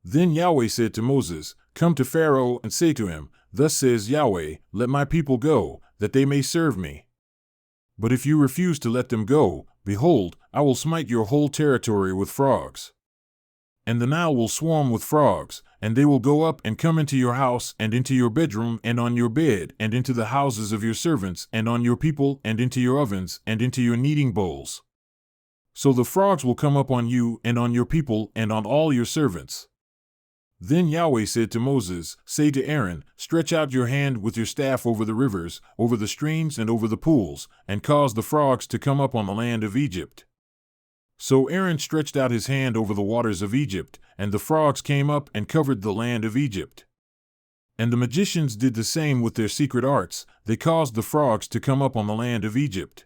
Then Yahweh said to Moses, "Come to Pharaoh and say to him, Thus says Yahweh, let my people go, that they may serve me. But if you refuse to let them go, behold, I will smite your whole territory with frogs. And the Nile will swarm with frogs, and they will go up and come into your house and into your bedroom and on your bed and into the houses of your servants and on your people and into your ovens and into your kneading bowls. So the frogs will come up on you and on your people and on all your servants." Then Yahweh said to Moses, "Say to Aaron, Stretch out your hand with your staff over the rivers, over the streams and over the pools, and cause the frogs to come up on the land of Egypt." So Aaron stretched out his hand over the waters of Egypt, and the frogs came up and covered the land of Egypt. And the magicians did the same with their secret arts, they caused the frogs to come up on the land of Egypt.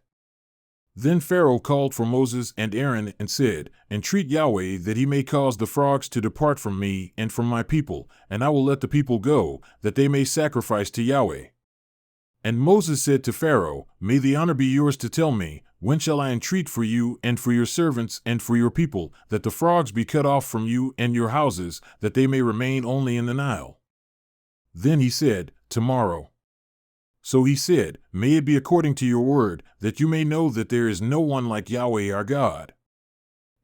Then Pharaoh called for Moses and Aaron and said, "Entreat Yahweh that he may cause the frogs to depart from me and from my people, and I will let the people go, that they may sacrifice to Yahweh." And Moses said to Pharaoh, "May the honor be yours to tell me, when shall I entreat for you and for your servants and for your people, that the frogs be cut off from you and your houses, that they may remain only in the Nile?" Then he said, "Tomorrow." So he said, "May it be according to your word, that you may know that there is no one like Yahweh our God.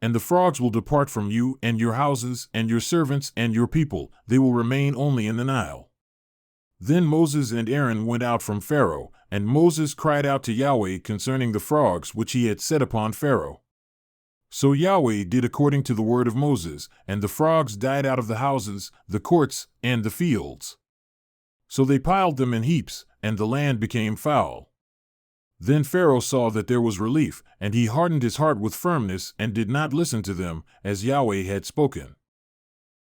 And the frogs will depart from you and your houses and your servants and your people, they will remain only in the Nile." Then Moses and Aaron went out from Pharaoh, and Moses cried out to Yahweh concerning the frogs which he had set upon Pharaoh. So Yahweh did according to the word of Moses, and the frogs died out of the houses, the courts, and the fields. So they piled them in heaps, and the land became foul. Then Pharaoh saw that there was relief, and he hardened his heart with firmness and did not listen to them, as Yahweh had spoken.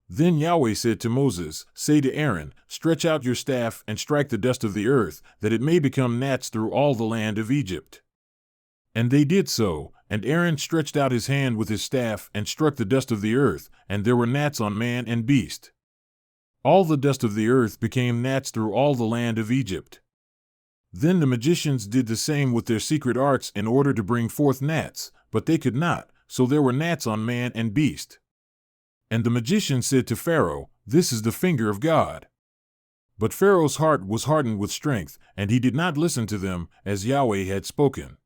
Then Yahweh said to Moses, "Say to Aaron, Stretch out your staff and strike the dust of the earth, that it may become gnats through all the land of Egypt." And they did so, and Aaron stretched out his hand with his staff and struck the dust of the earth, and there were gnats on man and beast. All the dust of the earth became gnats through all the land of Egypt. Then the magicians did the same with their secret arts in order to bring forth gnats, but they could not, so there were gnats on man and beast. And the magician said to Pharaoh, "This is the finger of God." But Pharaoh's heart was hardened with strength, and he did not listen to them, as Yahweh had spoken.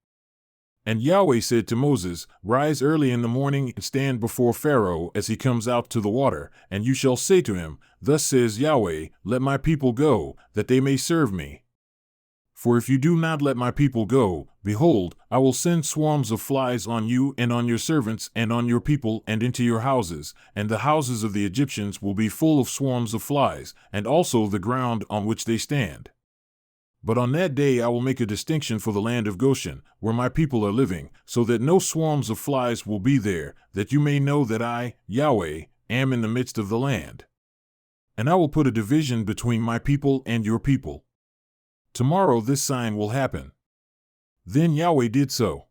And Yahweh said to Moses, "Rise early in the morning and stand before Pharaoh as he comes out to the water, and you shall say to him, Thus says Yahweh, let my people go, that they may serve me. For if you do not let my people go, behold, I will send swarms of flies on you and on your servants and on your people and into your houses, and the houses of the Egyptians will be full of swarms of flies, and also the ground on which they stand. But on that day I will make a distinction for the land of Goshen, where my people are living, so that no swarms of flies will be there, that you may know that I, Yahweh, am in the midst of the land. And I will put a division between my people and your people. Tomorrow this sign will happen." Then Yahweh did so.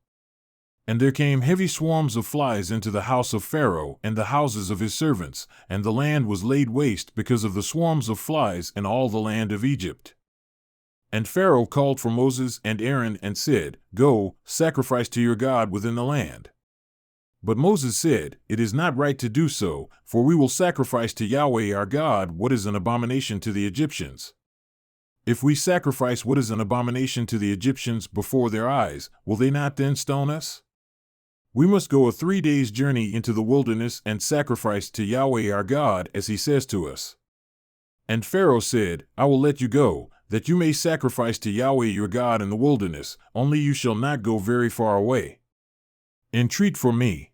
And there came heavy swarms of flies into the house of Pharaoh and the houses of his servants, and the land was laid waste because of the swarms of flies in all the land of Egypt. And Pharaoh called for Moses and Aaron and said, "Go, sacrifice to your God within the land." But Moses said, "It is not right to do so, for we will sacrifice to Yahweh our God what is an abomination to the Egyptians. If we sacrifice what is an abomination to the Egyptians before their eyes, will they not then stone us? We must go a 3 days' journey into the wilderness and sacrifice to Yahweh our God as he says to us." And Pharaoh said, "I will let you go, that you may sacrifice to Yahweh your God in the wilderness, only you shall not go very far away. Entreat for me."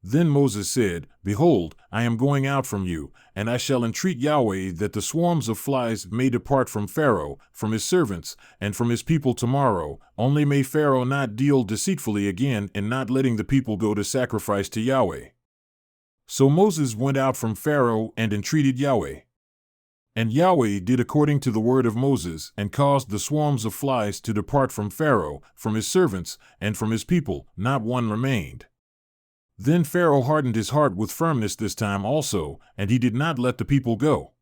Then Moses said, "Behold, I am going out from you, and I shall entreat Yahweh that the swarms of flies may depart from Pharaoh, from his servants, and from his people tomorrow, only may Pharaoh not deal deceitfully again in not letting the people go to sacrifice to Yahweh." So Moses went out from Pharaoh and entreated Yahweh. And Yahweh did according to the word of Moses, and caused the swarms of flies to depart from Pharaoh, from his servants, and from his people, not one remained. Then Pharaoh hardened his heart with firmness this time also, and he did not let the people go.